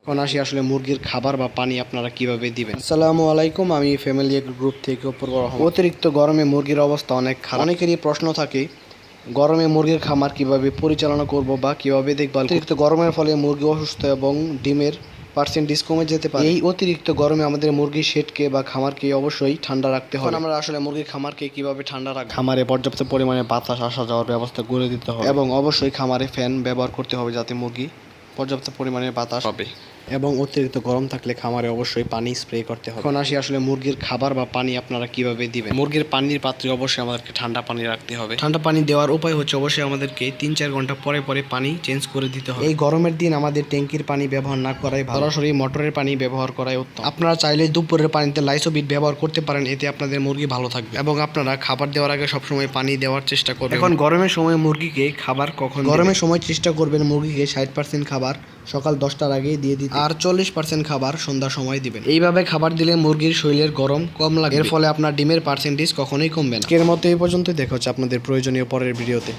এখন আসি আসলে মুরগির খাবার বা পানি আপনারা কিভাবে দিবেন। আসসালামু আলাইকুম, আমি ফ্যামিলি গ্রুপ থেকে অপূর্ব রহমান। অতিরিক্ত গরমে মুরগির অবস্থা অনেক খারাপ। অনেকেরই প্রশ্ন থাকে গরমে মুরগির খামার কিভাবে পরিচালনা করব বা কিভাবে দেখভাল। অতিরিক্ত গরমের ফলে মুরগি অসুস্থ এবং ডিমের পার্সেন্টেজ কমে যেতে পারে। এই অতিরিক্ত গরমে আমাদের মুরগির শেডকে বা খামারকে অবশ্যই ঠান্ডা রাখতে হবে। আমরা আসলে মুরগির খামারকে কিভাবে ঠান্ডা রাখবো, খামারে পর্যাপ্ত পরিমাণে বাতাস আসা যাওয়ার ব্যবস্থা করে দিতে হবে এবং অবশ্যই খামারে ফ্যান ব্যবহার করতে হবে যাতে মুরগি পর্যাপ্ত পরিমাণে বাতাস পাবে। এবং অতিরিক্ত গরম থাকলে খামারে অবশ্যই পানি স্প্রে করতে হবে। এখন আসি আসলে মুরগির খাবার বা পানি আপনারা কিভাবে দিবেন। মুরগির পানির পাত্রে অবশ্যই আমাদেরকে ঠান্ডা পানি রাখতে হবে। ঠান্ডা পানি দেওয়ার উপায় হচ্ছে অবশ্যই আমাদেরকে 3-4 ঘন্টা পরে পরে পানি চেঞ্জ করে দিতে হবে। এই গরমের দিন আমাদের ট্যাঙ্কির পানি ব্যবহার না করাই ভালো, সরাসরি মোটরের পানি ব্যবহার করাই উত্তম। আপনারা চাইলে দুপুরের পানিতে লাইসোবিট ব্যবহার করতে পারেন, এতে আপনাদের মুরগি ভালো থাকবে। এবং আপনারা খাবার দেওয়ার আগে সবসময় পানি দেওয়ার চেষ্টা করবেন। এখন গরমের সময় মুরগিকে খাবার কখন গরমের সময় চেষ্টা করবেন মুরগিকে 60% খাবার সকাল 10টার আগেই দিয়ে দিতে, আর 40% খাবার সন্ধ্যার সময় দিবেন। এইভাবে খাবার দিলে মুরগির শরীরের গরম কম লাগবে, এর ফলে আপনার ডিমের পার্সেন্টেজ কখনোই কমবে না। এর মতো এই পর্যন্ত, দেখা হচ্ছে আপনাদের প্রয়োজনীয় পরের ভিডিওতে।